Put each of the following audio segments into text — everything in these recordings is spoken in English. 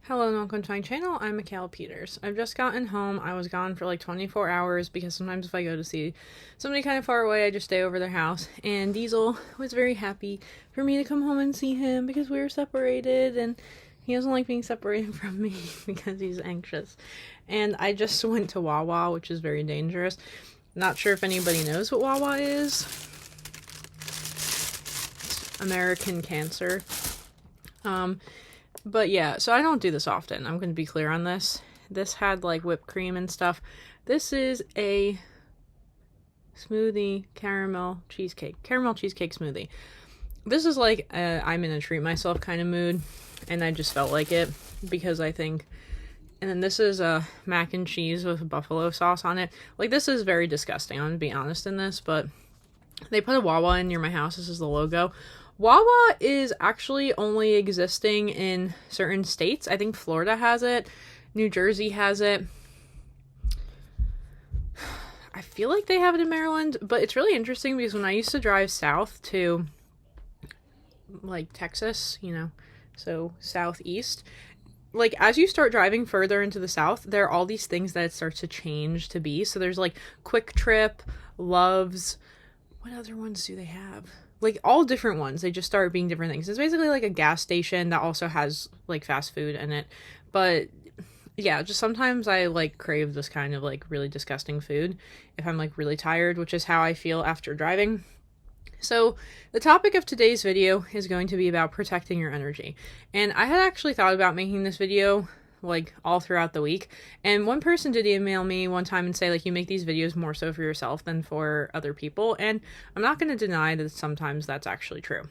Hello and welcome to my channel. I'm Mikhail Peters. I've just gotten home. I was gone for like 24 hours because sometimes if I go to see somebody kind of far away, I just stay over their house. And Diesel was very happy for me to come home and see him because we were separated and he doesn't like being separated from me because he's anxious. And I just went to Wawa, which is very dangerous. Not sure if anybody knows what Wawa is. It's American Cancer. But yeah, so I don't do this often. I'm going to be clear on this. This had like whipped cream and stuff. This is a smoothie caramel cheesecake smoothie. This is like I'm in a treat myself kind of mood, and I just felt like it because I think. And then this is a mac and cheese with buffalo sauce on it. Like, this is very disgusting. I'm going to be honest in this, but they put a Wawa in near my house. This is the logo. Wawa is actually only existing in certain states. I think Florida has it. New Jersey has it. I feel like they have it in Maryland, but it's really interesting because when I used to drive south to, like, Texas, so southeast, like, as you start driving further into the south, there are all these things that it starts to change to be. So there's, like, Quick Trip, Love's. What other ones do they have? Like, all different ones. They just start being different things. It's basically like a gas station that also has like fast food in it. But yeah, just sometimes I like crave this kind of like really disgusting food if I'm like really tired, which is how I feel after driving. So the topic of today's video is going to be about protecting your energy. And I had actually thought about making this video like all throughout the week, and one person did email me one time and say like, you make these videos more so for yourself than for other people, and I'm not going to deny that sometimes that's actually true.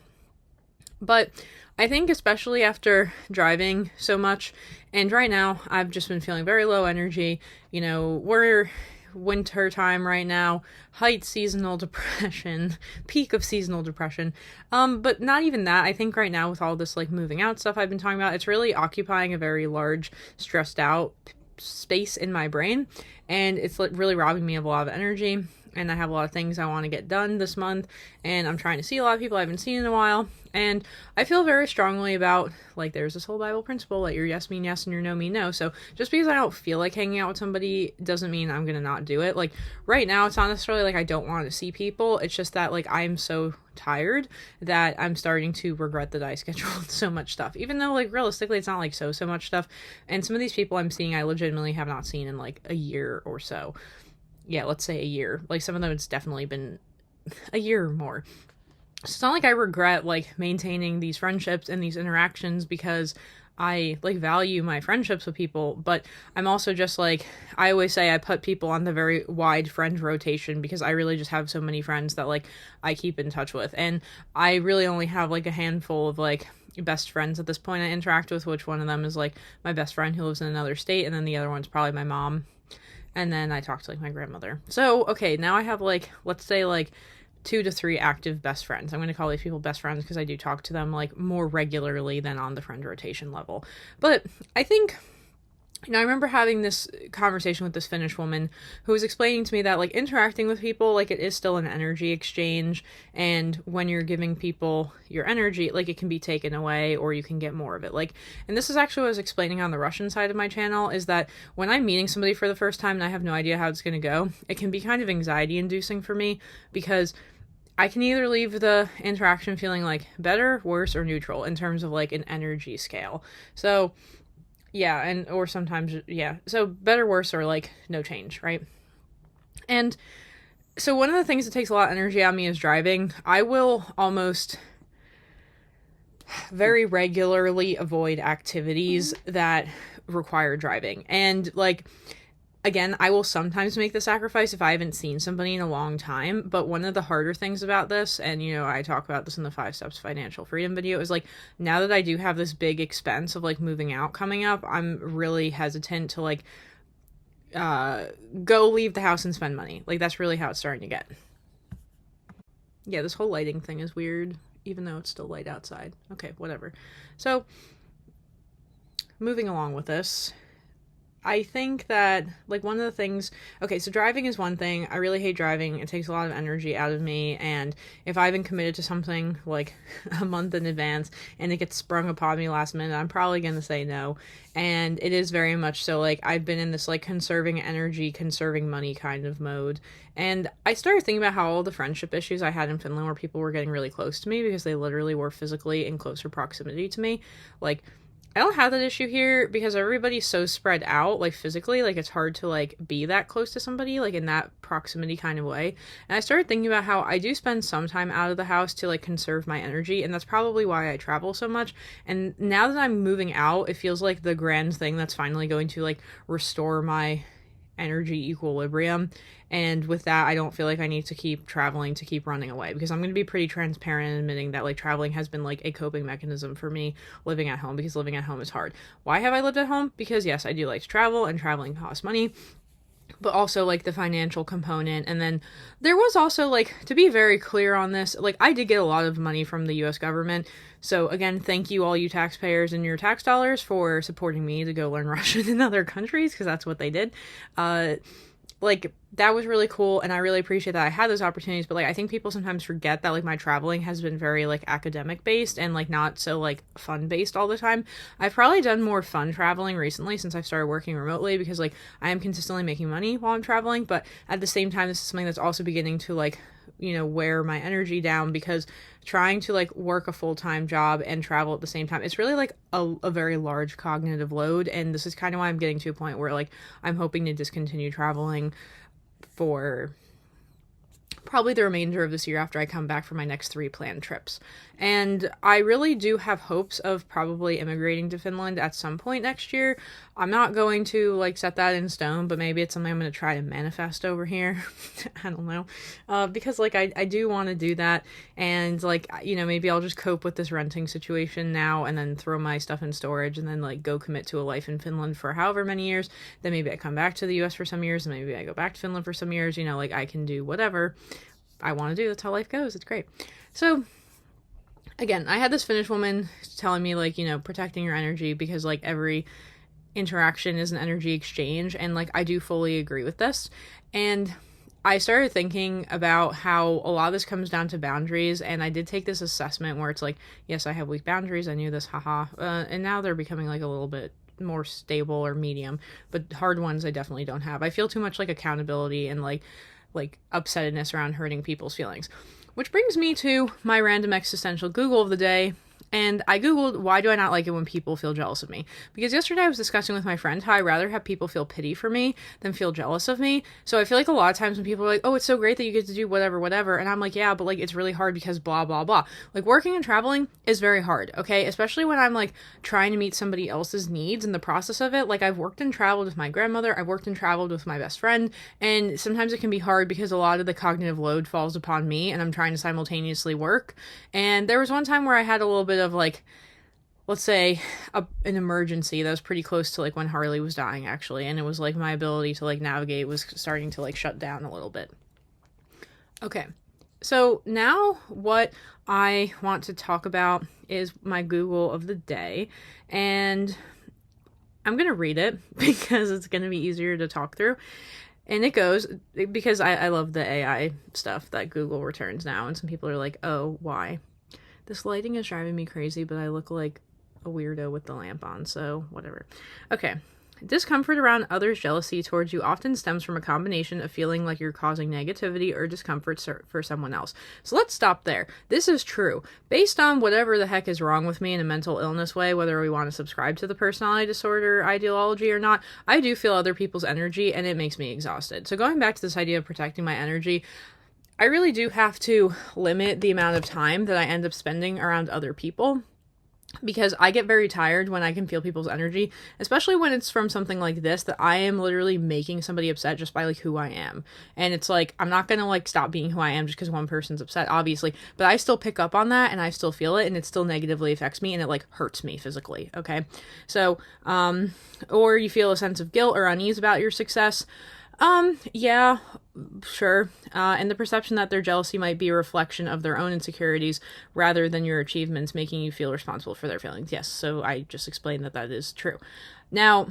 But I think especially after driving so much, and right now I've just been feeling very low energy. We're winter time right now, height seasonal depression, peak of seasonal depression. But not even that. I think right now with all this like moving out stuff I've been talking about, it's really occupying a very large, stressed out space in my brain, and it's like really robbing me of a lot of energy. And I have a lot of things I want to get done this month, and I'm trying to see a lot of people I haven't seen in a while, and I feel very strongly about, like, there's this whole Bible principle, let your yes mean yes and your no mean no. So just because I don't feel like hanging out with somebody doesn't mean I'm gonna not do it. Like, right now, it's not necessarily like I don't want to see people, it's just that, like, I'm so tired that I'm starting to regret that I scheduled so much stuff, even though, like, realistically, it's not, like, so much stuff, and some of these people I'm seeing I legitimately have not seen in, like, a year or so. Yeah, let's say a year. Like, some of them it's definitely been a year or more. So it's not like I regret like maintaining these friendships and these interactions because I like value my friendships with people, but I'm also just like, I always say I put people on the very wide friend rotation because I really just have so many friends that like I keep in touch with, and I really only have like a handful of like best friends at this point I interact with, which one of them is like my best friend who lives in another state, and then the other one's probably my mom. And then I talk to like my grandmother. So, okay, now I have like, let's say like 2 to 3 active best friends. I'm going to call these people best friends because I do talk to them like more regularly than on the friend rotation level. But I think, I remember having this conversation with this Finnish woman who was explaining to me that, like, interacting with people, like, it is still an energy exchange, and when you're giving people your energy, like, it can be taken away, or you can get more of it. Like, and this is actually what I was explaining on the Russian side of my channel, is that when I'm meeting somebody for the first time and I have no idea how it's going to go, it can be kind of anxiety-inducing for me, because I can either leave the interaction feeling, like, better, worse, or neutral in terms of, like, an energy scale. So yeah, and or sometimes, yeah. So better, worse, or like no change, right? And so one of the things that takes a lot of energy on me is driving. I will almost very regularly avoid activities that require driving. And like, again, I will sometimes make the sacrifice if I haven't seen somebody in a long time, but one of the harder things about this, and I talk about this in the 5 Steps to Financial Freedom video, is like, now that I do have this big expense of like moving out coming up, I'm really hesitant to like go leave the house and spend money. Like, that's really how it's starting to get. Yeah, this whole lighting thing is weird, even though it's still light outside. Okay, whatever. So moving along with this, I think that, like, one of the things, okay, so driving is one thing. I really hate driving. It takes a lot of energy out of me. And if I've been committed to something like a month in advance and it gets sprung upon me last minute, I'm probably going to say no. And it is very much so, like, I've been in this, like, conserving energy, conserving money kind of mode. And I started thinking about how all the friendship issues I had in Finland where people were getting really close to me because they literally were physically in closer proximity to me. Like, I don't have that issue here because everybody's so spread out, like, physically, like, it's hard to, like, be that close to somebody, like, in that proximity kind of way. And I started thinking about how I do spend some time out of the house to, like, conserve my energy, and that's probably why I travel so much. And now that I'm moving out, it feels like the grand thing that's finally going to, like, restore my energy equilibrium. And with that, I don't feel like I need to keep traveling to keep running away, because I'm going to be pretty transparent in admitting that, like, traveling has been, like, a coping mechanism for me living at home, because living at home is hard. Why have I lived at home? Because yes, I do like to travel, and traveling costs money, but also, like, the financial component. And then there was also, like, to be very clear on this, like, I did get a lot of money from the US government. So again, thank you all you taxpayers and your tax dollars for supporting me to go learn Russian in other countries, because that's what they did. Like, that was really cool, and I really appreciate that I had those opportunities. But, like, I think people sometimes forget that, like, my traveling has been very, like, academic based and, like, not so, like, fun based all the time. I've probably done more fun traveling recently since I've started working remotely, because, like, I am consistently making money while I'm traveling, but at the same time, this is something that's also beginning to, like, you know, wear my energy down, because trying to, like, work a full-time job and travel at the same time, it's really, like, a very large cognitive load. And this is kind of why I'm getting to a point where, like, I'm hoping to discontinue traveling for probably the remainder of this year after I come back for my next 3 planned trips. And I really do have hopes of probably immigrating to Finland at some point next year. I'm not going to, like, set that in stone, but maybe it's something I'm going to try to manifest over here. I don't know. Because, like, I do want to do that. And, like, you know, maybe I'll just cope with this renting situation now and then throw my stuff in storage and then, like, go commit to a life in Finland for however many years. Then maybe I come back to the US for some years, and maybe I go back to Finland for some years. You know, like, I can do whatever I want to do. That's how life goes. It's great. So, again, I had this Finnish woman telling me, like, you know, protecting your energy, because, like, every interaction is an energy exchange, and, like, I do fully agree with this. And I started thinking about how a lot of this comes down to boundaries, and I did take this assessment where it's like, yes, I have weak boundaries, I knew this, haha, and now they're becoming, like, a little bit more stable or medium, but hard ones I definitely don't have. I feel too much, like, accountability and, like upsetness around hurting people's feelings. Which brings me to my random existential Google of the day. And I Googled, why do I not like it when people feel jealous of me? Because yesterday I was discussing with my friend how I'd rather have people feel pity for me than feel jealous of me. So I feel like a lot of times when people are like, oh, it's so great that you get to do whatever, whatever. And I'm like, yeah, but, like, it's really hard because blah, blah, blah. Like, working and traveling is very hard, okay? Especially when I'm, like, trying to meet somebody else's needs in the process of it. Like, I've worked and traveled with my grandmother. I've worked and traveled with my best friend. And sometimes it can be hard because a lot of the cognitive load falls upon me and I'm trying to simultaneously work. And there was one time where I had a little bit of, like, let's say an emergency that was pretty close to, like, when Harley was dying, actually, and it was, like, my ability to, like, navigate was starting to, like, shut down a little bit. Okay, so now what I want to talk about is my Google of the day, and I'm gonna read it because it's gonna be easier to talk through. And it goes, because I love the AI stuff that Google returns now, and some people are like, oh, why? This lighting is driving me crazy, but I look like a weirdo with the lamp on, so whatever. Okay. Discomfort around others' jealousy towards you often stems from a combination of feeling like you're causing negativity or discomfort for someone else. So let's stop there. This is true. Based on whatever the heck is wrong with me in a mental illness way, whether we want to subscribe to the personality disorder ideology or not, I do feel other people's energy, and it makes me exhausted. So going back to this idea of protecting my energy, I really do have to limit the amount of time that I end up spending around other people, because I get very tired when I can feel people's energy, especially when it's from something like this, that I am literally making somebody upset just by, like, who I am. And it's like, I'm not gonna, like, stop being who I am just because one person's upset, obviously, but I still pick up on that and I still feel it, and it still negatively affects me, and it, like, hurts me physically, okay? So, or you feel a sense of guilt or unease about your success. Yeah, sure. And the perception that their jealousy might be a reflection of their own insecurities rather than your achievements, making you feel responsible for their feelings. Yes, so I just explained that is true. Now,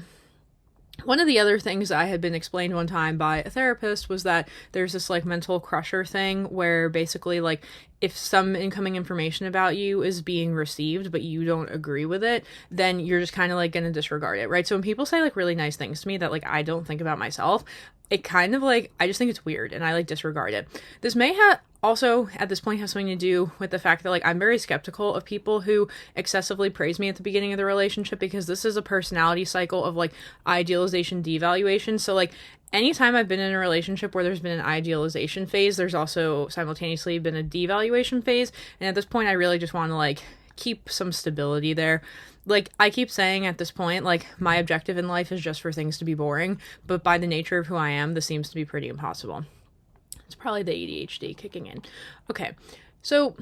One of the other things I had been explained one time by a therapist was that there's this like mental crusher thing where basically like if some incoming information about you is being received but you don't agree with it, then you're just kind of like going to disregard it, right? So when people say like really nice things to me that like I don't think about myself, it kind of like I just think it's weird and I like disregard it. This may have also at this point have something to do with the fact that like I'm very skeptical of people who excessively praise me at the beginning of the relationship, because this is a personality cycle of like idealization devaluation. So like anytime I've been in a relationship where there's been an idealization phase, there's also simultaneously been a devaluation phase, and at this point I really just want to like keep some stability there. Like I keep saying at this point, like my objective in life is just for things to be boring, but by the nature of who I am, this seems to be pretty impossible. It's probably the ADHD kicking in. Okay, so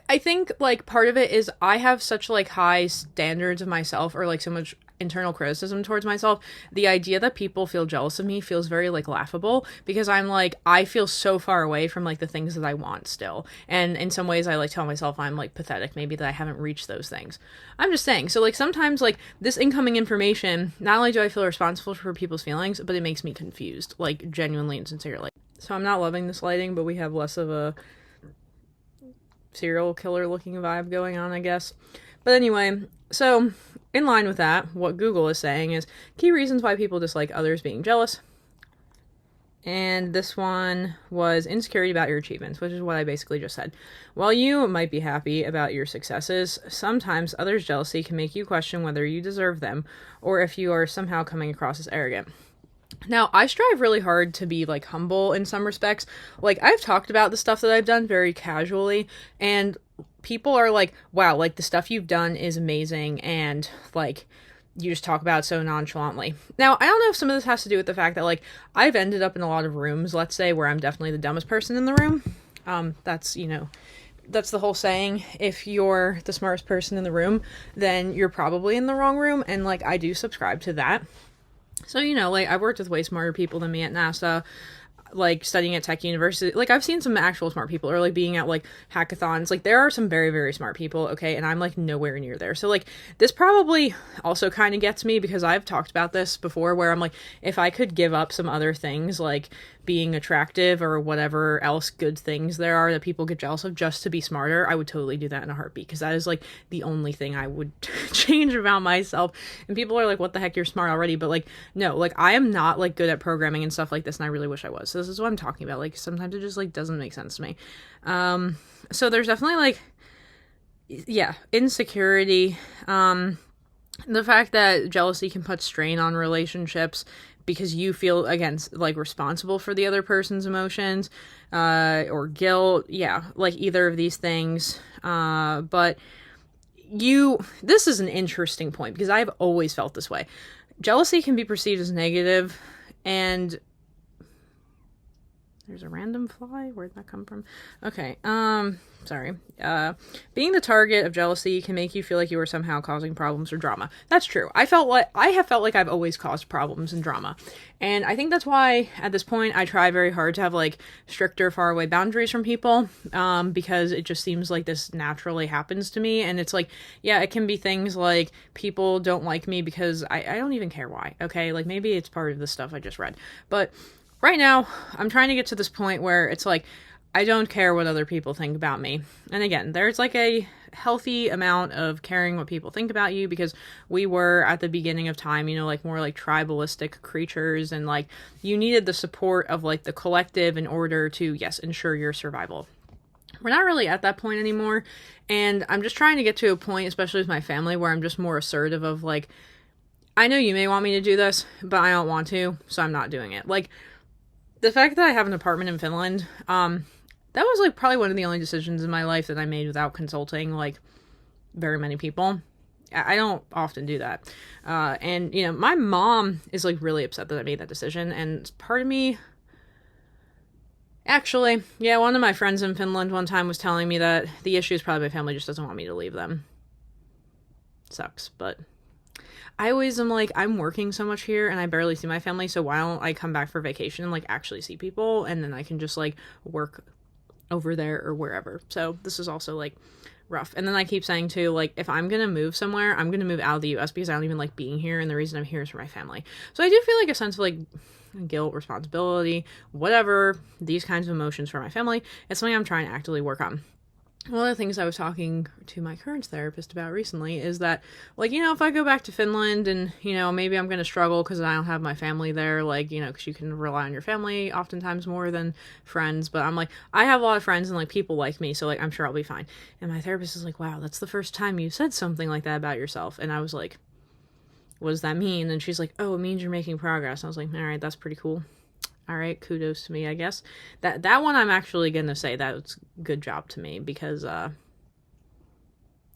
I think like part of it is I have such like high standards of myself, or like so much internal criticism towards myself. The idea that people feel jealous of me feels very like laughable, because I'm like, I feel so far away from like the things that I want still. And in some ways I like tell myself I'm like pathetic maybe that I haven't reached those things. I'm just saying. So like sometimes like this incoming information, not only do I feel responsible for people's feelings, but it makes me confused, like genuinely and sincerely. So I'm not loving this lighting, but we have less of a serial killer looking vibe going on, I guess. But anyway, so in line with that, what Google is saying is key reasons why people dislike others being jealous. And this one was insecurity about your achievements, which is what I basically just said. While you might be happy about your successes, sometimes others' jealousy can make you question whether you deserve them, or if you are somehow coming across as arrogant. Now, I strive really hard to be, like, humble in some respects. Like, I've talked about the stuff that I've done very casually, and people are like, wow, like, the stuff you've done is amazing, and, like, you just talk about it so nonchalantly. Now, I don't know if some of this has to do with the fact that, like, I've ended up in a lot of rooms, let's say, where I'm definitely the dumbest person in the room. That's the whole saying, if you're the smartest person in the room, then you're probably in the wrong room, and, like, I do subscribe to that. So, like, I've worked with way smarter people than me at NASA, like, studying at Tech University. Like, I've seen some actual smart people, or, like, being at, like, hackathons. Like, there are some very, very smart people, okay, and I'm, like, nowhere near there. So, like, this probably also kind of gets me, because I've talked about this before, where I'm, like, if I could give up some other things, like, being attractive, or whatever else good things there are that people get jealous of just to be smarter, I would totally do that in a heartbeat, because that is, like, the only thing I would change about myself. And people are like, what the heck, you're smart already, but, like, no, like, I am not, like, good at programming and stuff like this, and I really wish I was. So this is what I'm talking about. Like, sometimes it just, like, doesn't make sense to me. So there's definitely, like, yeah, insecurity, the fact that jealousy can put strain on relationships, because you feel, again, like, responsible for the other person's emotions, or guilt. Yeah, like, either of these things. But this is an interesting point, because I've always felt this way. Jealousy can be perceived as negative, and there's a random fly. Where'd that come from? Okay. Sorry. Being the target of jealousy can make you feel like you are somehow causing problems or drama. That's true. I have felt like I've always caused problems and drama. And I think that's why at this point I try very hard to have, like, stricter faraway boundaries from people, because it just seems like this naturally happens to me. And it's like, yeah, it can be things like people don't like me because I don't even care why. Okay. Like, maybe it's part of the stuff I just read, but right now, I'm trying to get to this point where it's like, I don't care what other people think about me. And again, there's, like, a healthy amount of caring what people think about you, because we were, at the beginning of time, like, more, like, tribalistic creatures, and, like, you needed the support of, like, the collective in order to, yes, ensure your survival. We're not really at that point anymore, and I'm just trying to get to a point, especially with my family, where I'm just more assertive of, like, I know you may want me to do this, but I don't want to, so I'm not doing it. Like, the fact that I have an apartment in Finland, that was, like, probably one of the only decisions in my life that I made without consulting, like, very many people. I don't often do that. And, my mom is, like, really upset that I made that decision, and part of me, actually, yeah, one of my friends in Finland one time was telling me that the issue is probably my family just doesn't want me to leave them. Sucks, but I always am like, I'm working so much here and I barely see my family, so why don't I come back for vacation and, like, actually see people, and then I can just, like, work over there or wherever. So this is also, like, rough. And then I keep saying too, like, if I'm gonna move somewhere, I'm gonna move out of the US because I don't even like being here, and the reason I'm here is for my family. So I do feel like a sense of like guilt, responsibility, whatever, these kinds of emotions for my family. It's something I'm trying to actively work on. One of the things I was talking to my current therapist about recently is that, like, you know, if I go back to Finland and, you know, maybe I'm going to struggle because I don't have my family there, like, you know, because you can rely on your family oftentimes more than friends. But I'm like, I have a lot of friends and, like, people like me, so, like, I'm sure I'll be fine. And my therapist is like, wow, that's the first time you said something like that about yourself. And I was like, what does that mean? And she's like, oh, it means you're making progress. And I was like, all right, that's pretty cool. All right, kudos to me, I guess. That one I'm actually going to say that's good job to me because,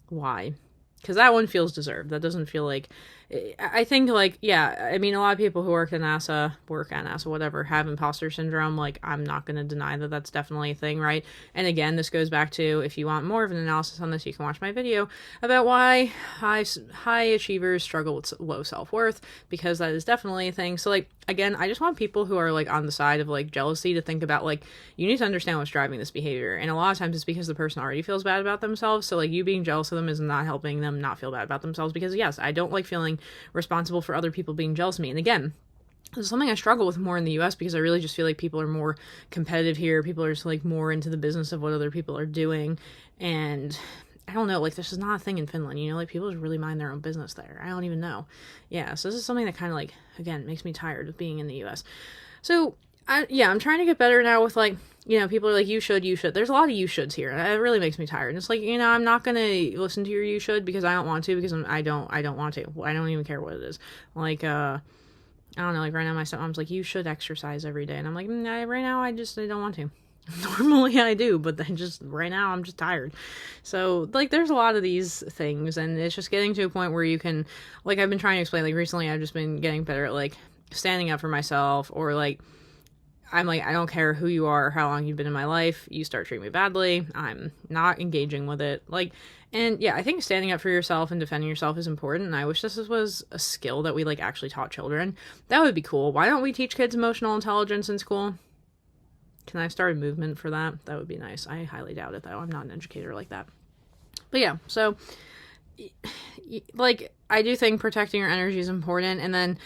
why? Because that one feels deserved. That doesn't feel like, I think, like, yeah, I mean, a lot of people who work at NASA, whatever, have imposter syndrome. Like, I'm not going to deny that that's definitely a thing, right? And again, this goes back to, if you want more of an analysis on this, you can watch my video about why high achievers struggle with low self-worth, because that is definitely a thing. So, like, again, I just want people who are, like, on the side of, like, jealousy to think about, like, you need to understand what's driving this behavior. And a lot of times it's because the person already feels bad about themselves. So, like, you being jealous of them is not helping them not feel bad about themselves, because, yes, I don't like feeling responsible for other people being jealous of me. And again, this is something I struggle with more in the US because I really just feel like people are more competitive here. People are just, like, more into the business of what other people are doing. And I don't know, like, this is not a thing in Finland, you know, like, people just really mind their own business there. I don't even know. Yeah, so this is something that kind of, like, again, makes me tired of being in the US. So, I'm trying to get better now with, like, you know, people are like, you should. There's a lot of you shoulds here, and it really makes me tired. And it's like, you know, I'm not gonna listen to your you should because I don't want to, because I don't want to. I don't even care what it is. Like, I don't know, like, right now my stepmom's like, you should exercise every day. And I'm like, right now I don't want to. Normally I do, but then just right now I'm just tired. So, like, there's a lot of these things, and it's just getting to a point where you can, like, I've been trying to explain, like, recently I've just been getting better at, like, standing up for myself, or, like, I'm like, I don't care who you are or how long you've been in my life. You start treating me badly, I'm not engaging with it. Like, and yeah, I think standing up for yourself and defending yourself is important. And I wish this was a skill that we, like, actually taught children. That would be cool. Why don't we teach kids emotional intelligence in school? Can I start a movement for that? That would be nice. I highly doubt it, though. I'm not an educator like that. But yeah, so, like, I do think protecting your energy is important. And then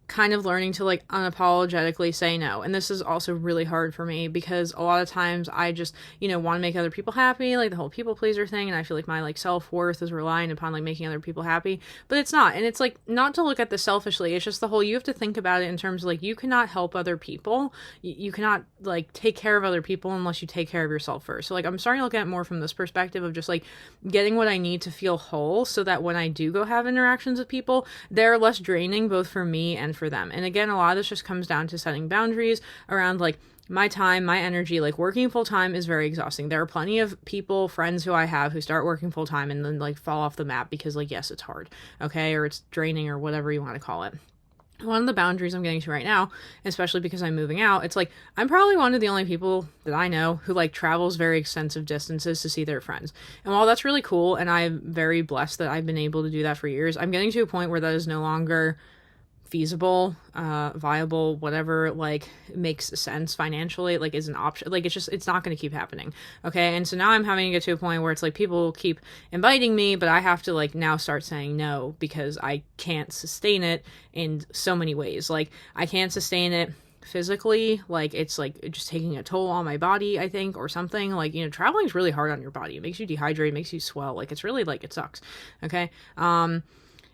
kind of learning to, like, unapologetically say no. And this is also really hard for me because a lot of times I just, you know, want to make other people happy, like the whole people pleaser thing, and I feel like my, like, self-worth is relying upon, like, making other people happy, but it's not. And it's, like, not to look at this selfishly, it's just the whole, you have to think about it in terms of, like, you cannot help other people, you cannot, like, take care of other people unless you take care of yourself first. So, like, I'm starting to look at it more from this perspective of just, like, getting what I need to feel whole, so that when I do go have interactions with people, they're less draining both for me and for them. And again, a lot of this just comes down to setting boundaries around, like, my time, my energy. Like, working full time is very exhausting. There are plenty of people, friends who I have, who start working full time and then, like, fall off the map because, like, yes, it's hard, okay, or it's draining, or whatever you want to call it. One of the boundaries I'm getting to right now, especially because I'm moving out, it's like, I'm probably one of the only people that I know who, like, travels very extensive distances to see their friends. And while that's really cool, and I'm very blessed that I've been able to do that for years, I'm getting to a point where that is no longer feasible, viable, whatever, like, makes sense financially, like, is an option. Like, it's not going to keep happening, okay? And so now I'm having to get to a point where it's like, people keep inviting me, but I have to, like, now start saying no, because I can't sustain it in so many ways. Like, I can't sustain it physically, like, it's, like, just taking a toll on my body, I think, or something. Like, you know, traveling is really hard on your body. It makes you dehydrate, it makes you swell, like, it's really, like, it sucks, okay?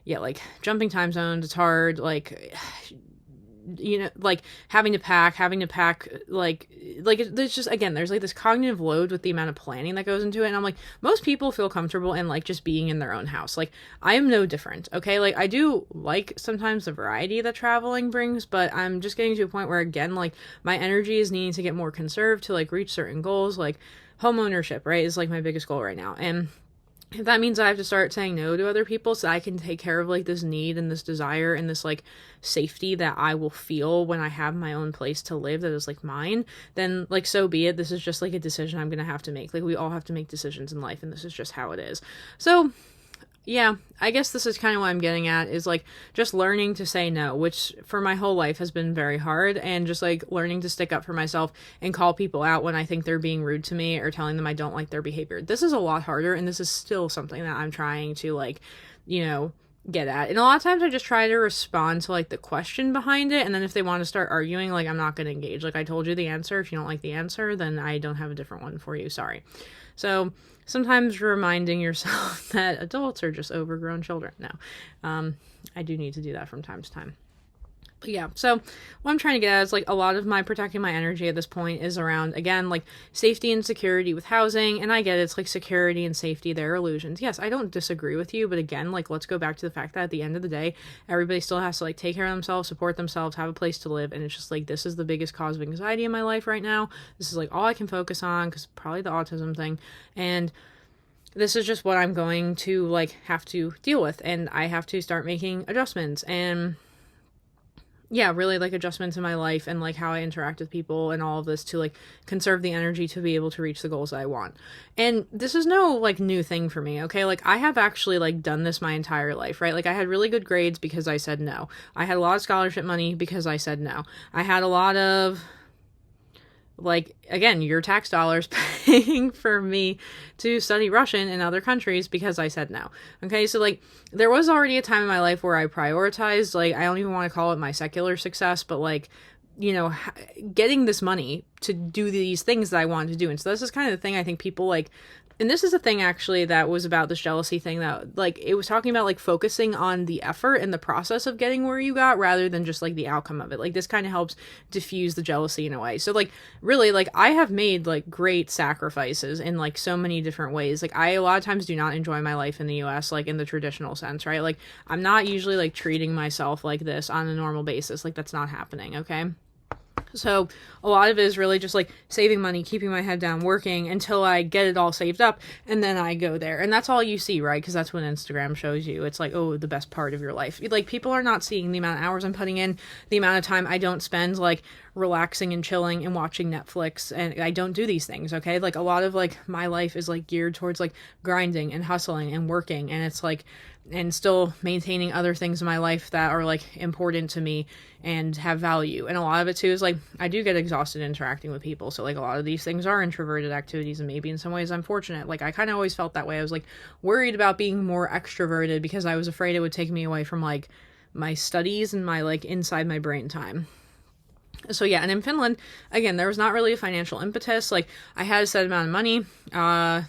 Yeah, like, jumping time zones, it's hard, like, you know, like, having to pack, like, there's just, again, there's, like, this cognitive load with the amount of planning that goes into it, and I'm like, most people feel comfortable in, like, just being in their own house. Like, I am no different, okay? Like, I do like sometimes the variety that traveling brings, but I'm just getting to a point where, again, like, my energy is needing to get more conserved to, like, reach certain goals. Like, home ownership, right, is, like, my biggest goal right now, and if that means I have to start saying no to other people so I can take care of, like, this need and this desire and this, like, safety that I will feel when I have my own place to live that is, like, mine, then, like, so be it. This is just, like, a decision I'm gonna have to make. Like, we all have to make decisions in life, and this is just how it is. So, Yeah, I guess this is kind of what I'm getting at is like just learning to say no, which for my whole life has been very hard, and just like learning to stick up for myself and call people out when I think they're being rude to me or telling them I don't like their behavior. This is a lot harder, and this is still something that I'm trying to like, you know, get at. And a lot of times I just try to respond to like the question behind it, and then if they want to start arguing, like I'm not going to engage. Like I told you the answer. If you don't like the answer, then I don't have a different one for you. Sorry. So sometimes reminding yourself that adults are just overgrown children. No, I do need to do that from time to time. But yeah, so what I'm trying to get at is like a lot of my protecting my energy at this point is around, again, like safety and security with housing. And I get it, it's like security and safety, they're illusions. Yes, I don't disagree with you, but again, like let's go back to the fact that at the end of the day, everybody still has to like take care of themselves, support themselves, have a place to live. And it's just like, this is the biggest cause of anxiety in my life right now. This is like all I can focus on, because probably the autism thing. And this is just what I'm going to like have to deal with. And I have to start making adjustments and yeah, really like adjustments in my life and like how I interact with people and all of this to like conserve the energy to be able to reach the goals that I want. And this is no like new thing for me, okay? Like I have actually like done this my entire life, right? Like I had really good grades because I said no. I had a lot of scholarship money because I said no. I had a lot of like, again, your tax dollars paying for me to study Russian in other countries because I said no. Okay, so like there was already a time in my life where I prioritized, like, I don't even want to call it my secular success, but like, you know, getting this money to do these things that I wanted to do. And so this is kind of the thing I think people like, and this is a thing actually that was about this jealousy thing that like it was talking about like focusing on the effort and the process of getting where you got rather than just like the outcome of it. Like this kind of helps diffuse the jealousy in a way. So like really like I have made like great sacrifices in like so many different ways. Like I a lot of times do not enjoy my life in the US like in the traditional sense, right? Like I'm not usually like treating myself like this on a normal basis. Like that's not happening, okay? So a lot of it is really just like saving money, keeping my head down, working until I get it all saved up, and then I go there. And that's all you see, right? Because that's what Instagram shows you. It's like, oh, the best part of your life. Like people are not seeing the amount of hours I'm putting in, the amount of time I don't spend like relaxing and chilling and watching Netflix, and I don't do these things, okay? Like a lot of like my life is like geared towards like grinding and hustling and working, and it's like and still maintaining other things in my life that are like important to me and have value. And a lot of it too is like I do get exhausted interacting with people, so like a lot of these things are introverted activities, and maybe in some ways I'm fortunate. Like I kind of always felt that way. I was like worried about being more extroverted because I was afraid it would take me away from like my studies and my like inside my brain time. So yeah, and in Finland, again, there was not really a financial impetus. Like I had a set amount of money,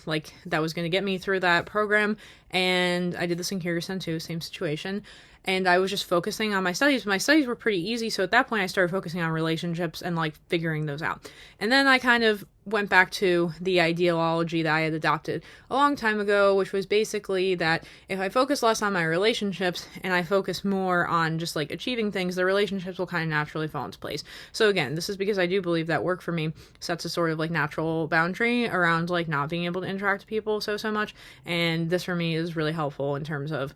like that was going to get me through that program. And I did this in Kyrgyzstan too, same situation. And I was just focusing on my studies. My studies were pretty easy. So at that point I started focusing on relationships and like figuring those out. And then I kind of went back to the ideology that I had adopted a long time ago, which was basically that if I focus less on my relationships and I focus more on just like achieving things, the relationships will kind of naturally fall into place. So again, this is because I do believe that work for me sets a sort of like natural boundary around like not being able to interact with people so much. And this for me is really helpful in terms of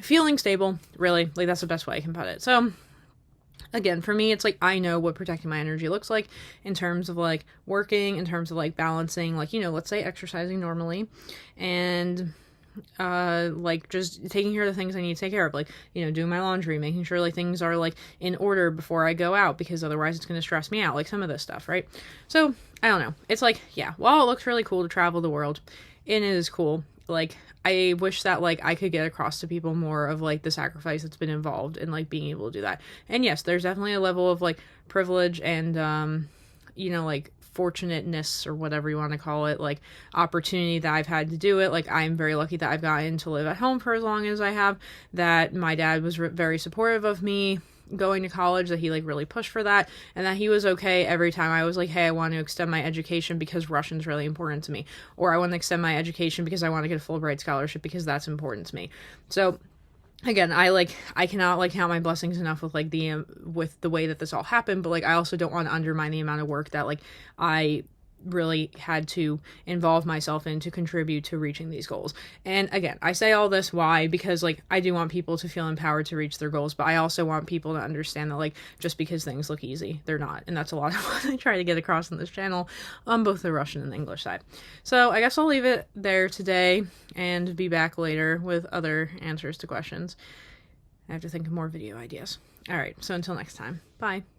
feeling stable, really. Like that's the best way I can put it. So again, for me, it's like I know what protecting my energy looks like in terms of like working, in terms of like balancing, like, you know, let's say exercising normally and like just taking care of the things I need to take care of, like, you know, doing my laundry, making sure like things are like in order before I go out, because otherwise it's going to stress me out, like some of this stuff, right? So I don't know. It's like, yeah, while it looks really cool to travel the world, and it is cool, like I wish that like I could get across to people more of like the sacrifice that's been involved in like being able to do that. And yes, there's definitely a level of like privilege and you know, like fortunateness or whatever you want to call it, like opportunity that I've had to do it. Like I'm very lucky that I've gotten to live at home for as long as I have, that my dad was very supportive of me going to college, that he like really pushed for that, and that he was okay every time I was like, hey, I want to extend my education because Russian's really important to me, or I want to extend my education because I want to get a Fulbright scholarship because that's important to me. So again, I cannot like count my blessings enough with like with the way that this all happened, but like I also don't want to undermine the amount of work that like I really had to involve myself in to contribute to reaching these goals. And again, I say all this why, because like I do want people to feel empowered to reach their goals, but I also want people to understand that like just because things look easy, they're not. And that's a lot of what I try to get across on this channel on both the Russian and the English side. So I guess I'll leave it there today and be back later with other answers to questions. I have to think of more video ideas. All right, so until next time, bye.